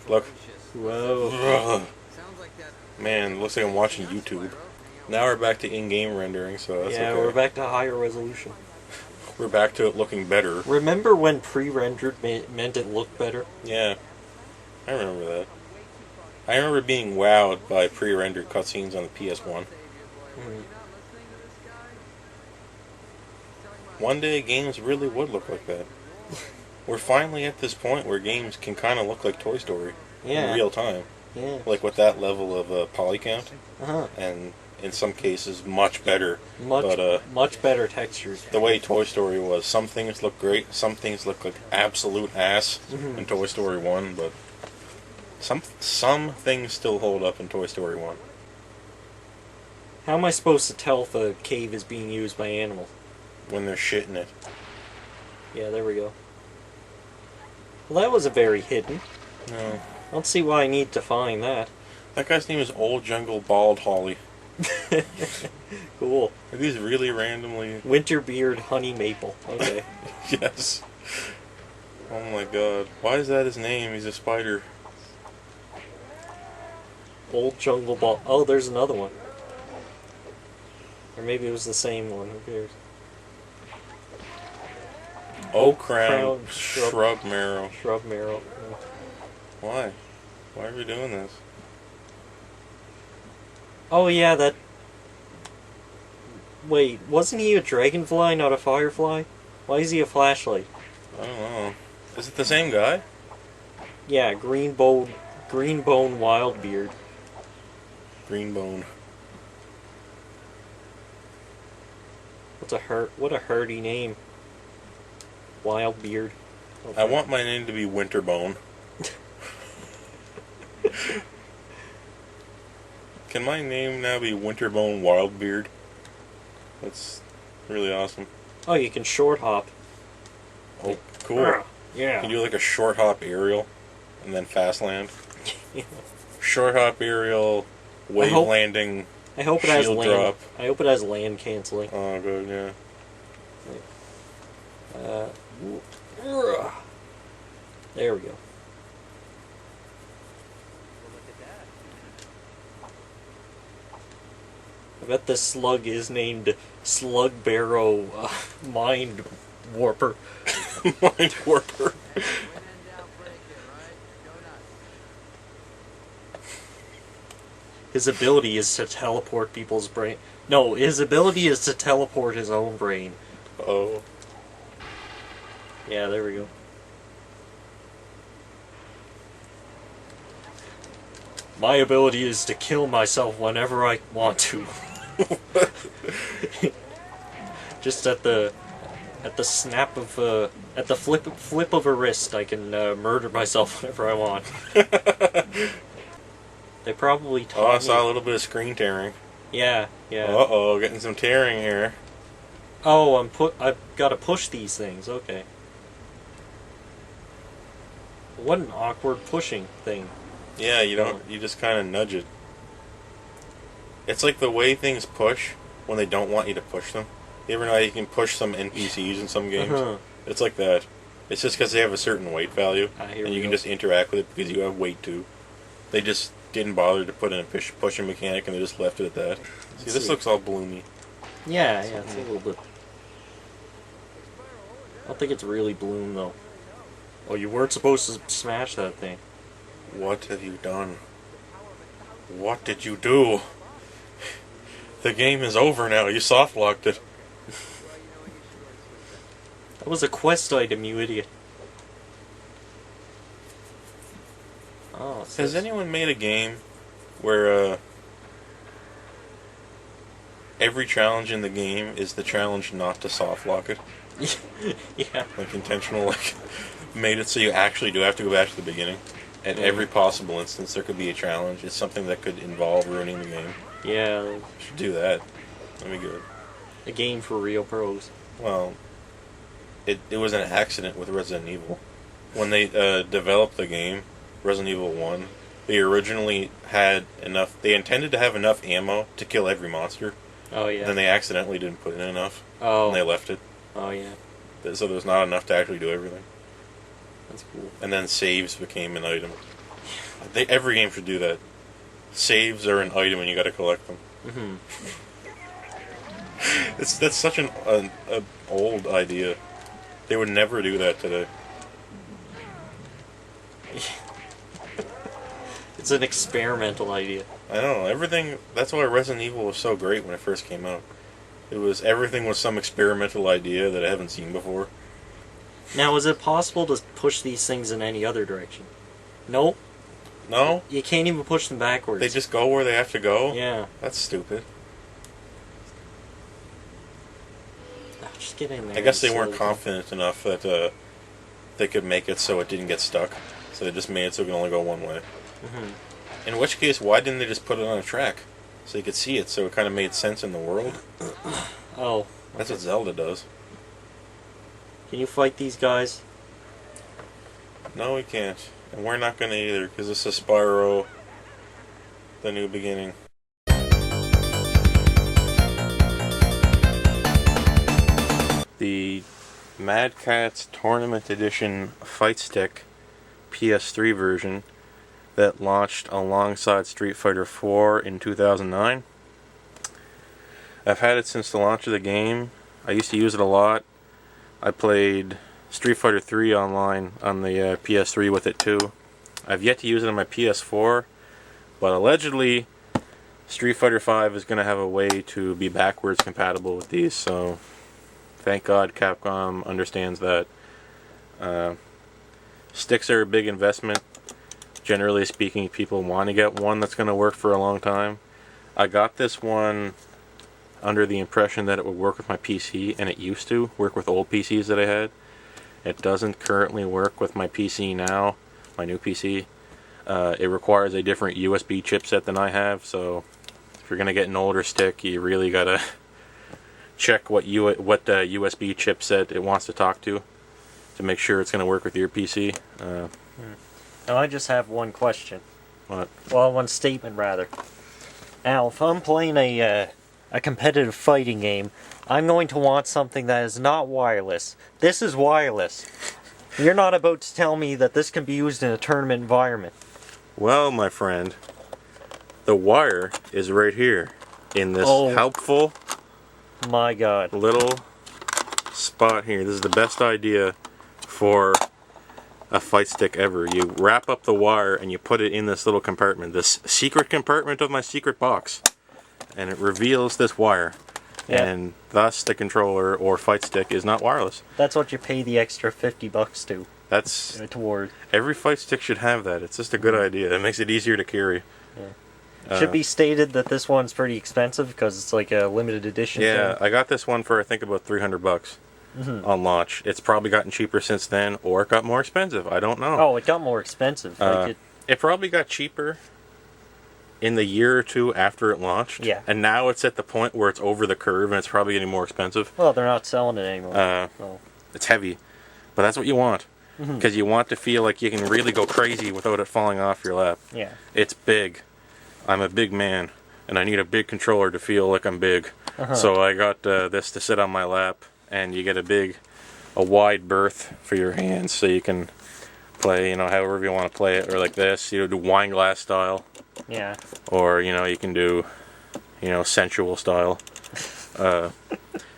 Look. Whoa. Man, looks like I'm watching YouTube. Now we're back to in-game rendering, so that's okay. Yeah, we're back to higher resolution. We're back to it looking better. Remember when pre-rendered meant it looked better? Yeah. I remember that. I remember being wowed by pre-rendered cutscenes on the PS1. One day games really would look like that. We're finally at this point where games can kind of look like Toy Story in real time. Yeah. Like with that level of poly count and in some cases much better. Much better textures. The way Toy Story was, some things look great, some things look like absolute ass in Toy Story 1, but some things still hold up in Toy Story 1. How am I supposed to tell if a cave is being used by animals? When they're shitting it. Yeah, there we go. Well, that wasn't very hidden. No. I don't see why I need to find that. That guy's name is Old Jungle Bald Holly. Cool. Are these really randomly... Winterbeard Honey Maple. Okay. Yes. Oh my god. Why is that his name? He's a spider. Old Jungle Ball. Oh, there's another one. Or maybe it was the same one. Who cares? Oak crown shrub marrow. Shrub marrow. Yeah. Why? Why are we doing this? Oh yeah, that... Wait, wasn't he a dragonfly, not a firefly? Why is he a flashlight? I don't know. Is it the same guy? Yeah, Greenbone Wildbeard. Greenbone. What a hardy name. Wildbeard. Okay. I want my name to be Winterbone. Can my name now be Winterbone Wildbeard? That's really awesome. Oh, you can short hop. Oh, cool. Yeah. You can do like a short hop aerial and then fast land. Short hop aerial, wave landing. I hope it has shield land. drop. I hope it has land canceling. Oh, good, yeah. There we go. I bet this slug is named Slug Barrow Mind Warper. Mind Warper. His ability is to teleport people's brain. No, his ability is to teleport his own brain. Oh. Yeah, there we go. My ability is to kill myself whenever I want to. Just at the snap of at the flip of a wrist, I can murder myself whenever I want. They probably taught I saw a little bit of screen tearing. Yeah, yeah. Uh-oh, getting some tearing here. Oh, I've got to push these things. Okay. What an awkward pushing thing. Yeah, you just kind of nudge it. It's like the way things push when they don't want you to push them. You ever know how you can push some NPCs in some games? It's like that. It's just because they have a certain weight value, and you can just interact with it because you have weight too. They just didn't bother to put in a pushing mechanic, and they just left it at that. See, this looks all bloomy. Yeah, it's a little bit. I don't think it's really bloom though. Oh, you weren't supposed to smash that thing. What have you done? What did you do? The game is over now. You soft-locked it. That was a quest item, you idiot. Oh, has anyone made a game where every challenge in the game is the challenge not to soft-lock it? Yeah. Like intentional, made it so you actually do have to go back to the beginning. At every possible instance, there could be a challenge. It's something that could involve ruining the game. Yeah. Should do that. That'd be good. A game for real pros. Well, it was an accident with Resident Evil. When they developed the game, Resident Evil 1, they originally had enough... They intended to have enough ammo to kill every monster. Oh, yeah. Then they accidentally didn't put in enough. Oh. And they left it. Oh, yeah. So there's not enough to actually do everything. That's cool. And then saves became an item. Every game should do that. Saves are an item and you gotta collect them. Mm-hmm. That's such an old idea. They would never do that today. It's an experimental idea. I know, everything... That's why Resident Evil was so great when it first came out. Everything was some experimental idea that I haven't seen before. Now, is it possible to push these things in any other direction? Nope. No? You can't even push them backwards. They just go where they have to go? Yeah. That's stupid. Just get in there. I guess they weren't confident enough that they could make it so it didn't get stuck. So they just made it so it can only go one way. Mm-hmm. In which case, why didn't they just put it on a track so you could see it, so it kind of made sense in the world? Oh. Okay. That's what Zelda does. Can you fight these guys? No, we can't. And we're not going to either, because this is Spyro, the New Beginning. The Mad Catz Tournament Edition FightStick PS3 version that launched alongside Street Fighter IV in 2009. I've had it since the launch of the game. I used to use it a lot. I played Street Fighter 3 online on the PS3 with it too. I've yet to use it on my PS4, but allegedly Street Fighter 5 is going to have a way to be backwards compatible with these, so thank God Capcom understands that. Sticks are a big investment. Generally speaking, people want to get one that's going to work for a long time. I got this one under the impression that it would work with my PC, and it used to work with old PCs that I had. It doesn't currently work with my PC now, my new PC. It requires a different USB chipset than I have, so if you're going to get an older stick, you really got to check what USB chipset it wants to talk to make sure it's going to work with your PC. Now I just have one question. What? Well, one statement rather. Now, if I'm playing a competitive fighting game, I'm going to want something that is not wireless. This is wireless. You're not about to tell me that this can be used in a tournament environment. Well, my friend, the wire is right here in this helpful my God little spot here. This is the best idea for a fight stick ever. You wrap up the wire and you put it in this little compartment, this secret compartment of my secret box, and it reveals this wire. Yep. And thus the controller or fight stick is not wireless. That's what you pay the extra $50 to. That's toward. Every fight stick should have that. It's just a good idea. It makes it easier to carry. Yeah. Should be stated that this one's pretty expensive because it's like a limited edition. Yeah, thing. I got this one for I think about $300 on launch. It's probably gotten cheaper since then, or it got more expensive. I don't know. Oh, it got more expensive. It probably got cheaper in the year or two after it launched. Yeah. And now it's at the point where it's over the curve and it's probably getting more expensive. Well, they're not selling it anymore. It's heavy, but that's what you want. Because you want to feel like you can really go crazy without it falling off your lap. Yeah. It's big. I'm a big man, and I need a big controller to feel like I'm big. So I got this to sit on my lap, and you get a wide berth for your hands, so you can play, however you want to play it, or like this, do wine glass style. Yeah. Or, you can do, sensual style.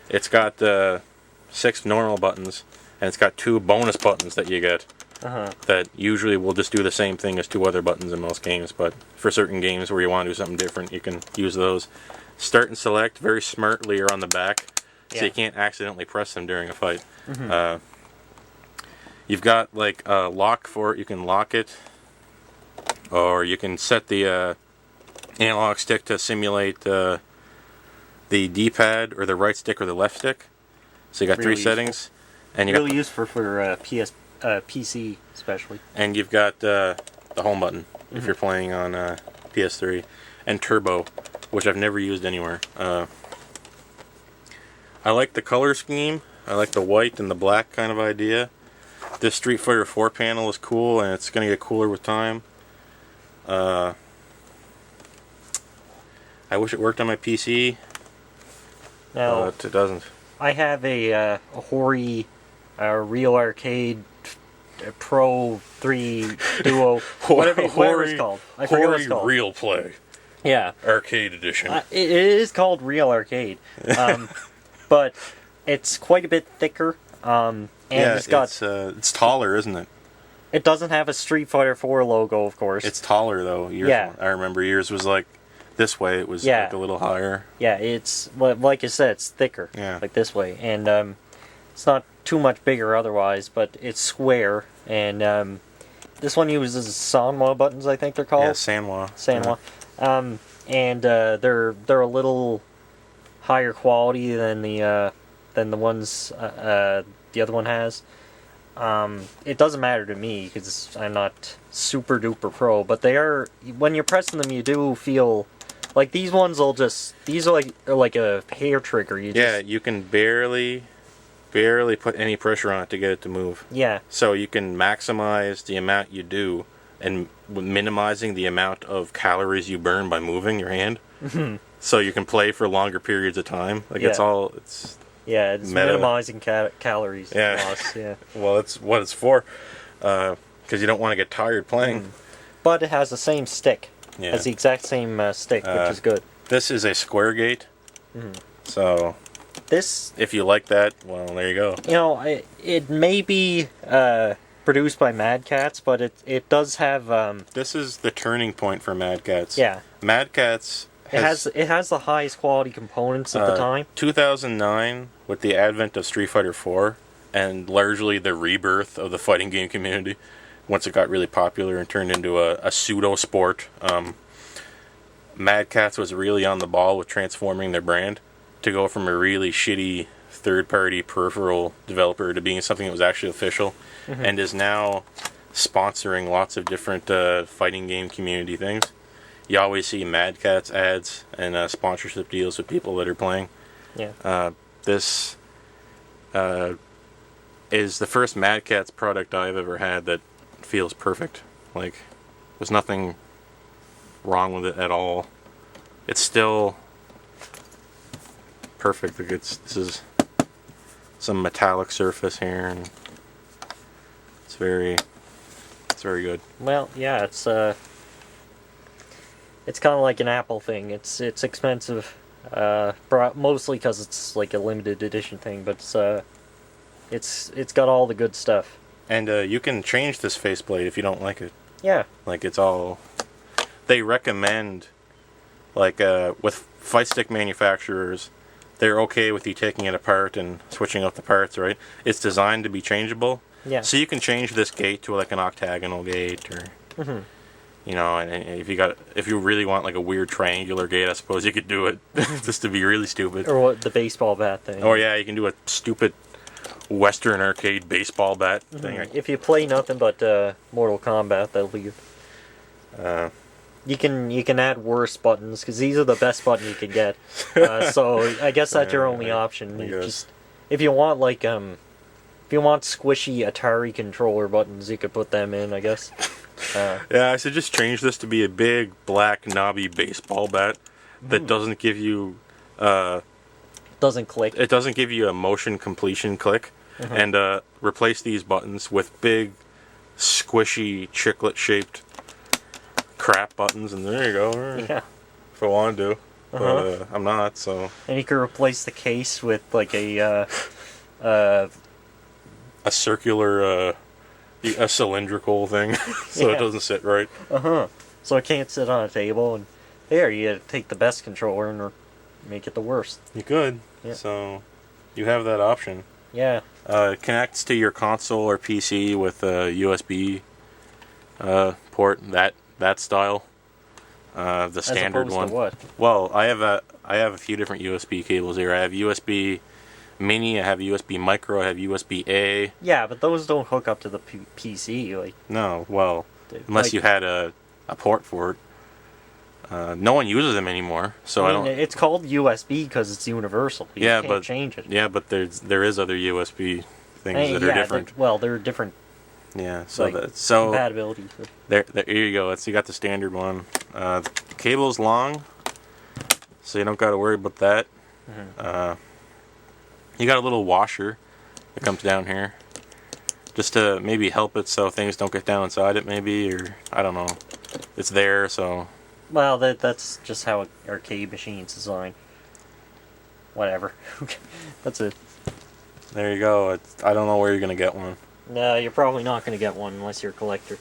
It's got 6 normal buttons, and it's got 2 bonus buttons that you get. That usually will just do the same thing as 2 other buttons in most games, but for certain games where you want to do something different, you can use those. Start and select very smartly are on the back, so you can't accidentally press them during a fight. You've got like a lock for it. You can lock it, or you can set the analog stick to simulate the D-pad or the right stick or the left stick. So you got really 3 settings, and you really useful for PC especially. And you've got the home button if you're playing on PS3, and turbo, which I've never used anywhere. I like the color scheme. I like the white and the black kind of idea. This Street Fighter 4 panel is cool, and it's going to get cooler with time. I wish it worked on my PC, but it doesn't. I have a Hori Real Arcade Pro 3 Duo, whatever it's called. I forget what it's called. Real Play. Yeah. Arcade Edition. It is called Real Arcade, but it's quite a bit thicker. And it's taller, isn't it? It doesn't have a Street Fighter 4 logo, of course. It's taller though. I remember yours was like this way. It was like a little higher. Yeah, it's like you said, it's thicker. Yeah. Like this way, and it's not too much bigger otherwise, but it's square, and this one uses Sanwa buttons, I think they're called. Yeah, Sanwa. And they're a little higher quality than the than the ones the other one has. It doesn't matter to me because I'm not super duper pro, but they are, when you're pressing them, you do feel like these ones these are like a hair trigger. You can barely put any pressure on it to get it to move. Yeah. So you can maximize the amount you do and minimizing the amount of calories you burn by moving your hand. Mm-hmm. So you can play for longer periods of time. Like it's it's meta. minimizing calories. Loss, yeah. Well, that's what it's for. Because you don't want to get tired playing. But it has the same stick. Yeah. It has the exact same stick, which is good. This is a square gate. So this, if you like that, well, there you go. You know, it may be produced by Mad Catz, but it does have. This is the turning point for Mad Catz. Yeah. Mad Catz. It has the highest quality components at the time. 2009, with the advent of Street Fighter 4, and largely the rebirth of the fighting game community, once it got really popular and turned into a pseudo sport, Mad Catz was really on the ball with transforming their brand to go from a really shitty third-party peripheral developer to being something that was actually official, and is now sponsoring lots of different fighting game community things. You always see Mad Catz ads and sponsorship deals with people that are playing. Yeah. This is the first Mad Catz product I've ever had that feels perfect. Like, there's nothing wrong with it at all. It's still perfect. Like this is some metallic surface here, and it's very good. Well, yeah, it's kind of like an Apple thing. It's expensive, mostly because it's like a limited edition thing, but it's got all the good stuff. And you can change this faceplate if you don't like it. Yeah. Like it's all. They recommend, like with FightStick manufacturers, they're okay with you taking it apart and switching out the parts, right? It's designed to be changeable. Yeah. So you can change this gate to like an octagonal gate, or you know, and if you really want like a weird triangular gate, I suppose you could do it just to be really stupid. Or what, the baseball bat thing. Or yeah, you can do a stupid Western arcade baseball bat thing. If you play nothing but Mortal Kombat, that'll be good. You can add worse buttons because these are the best button you can get. So I guess that's your only option. If you want squishy Atari controller buttons, you could put them in, I guess. Yeah, I should just change this to be a big black knobby baseball bat that doesn't give you doesn't click. It doesn't give you a motion completion click, and replace these buttons with big squishy chiclet shaped crap buttons, and there you go. Yeah. If I want to do, but I'm not, so. And you could replace the case with like a circular, a cylindrical thing, so it doesn't sit right. So it can't sit on a table, and there you gotta take the best controller and make it the worst. You could. Yeah. So you have that option. Yeah. It connects to your console or PC with a USB port. That style. The standard one. To what? Well, I have a few different USB cables here. I have USB Mini, I have USB Micro, I have USB A. Yeah, but those don't hook up to the PC. Like. No, well, unless you had a port for it. No one uses them anymore, so I don't. It's called USB because it's universal. You can't change it. Yeah, but there is other USB things that are different. They're different. Yeah, so compatibility. There you go. You got the standard one. The cable's long, so you don't got to worry about that. You got a little washer that comes down here, just to maybe help it so things don't get down inside it, maybe, or I don't know. It's there, so. Well, that's just how arcade machines design. Whatever. That's it. There you go. I don't know where you're gonna get one. No, you're probably not gonna get one unless you're a collector.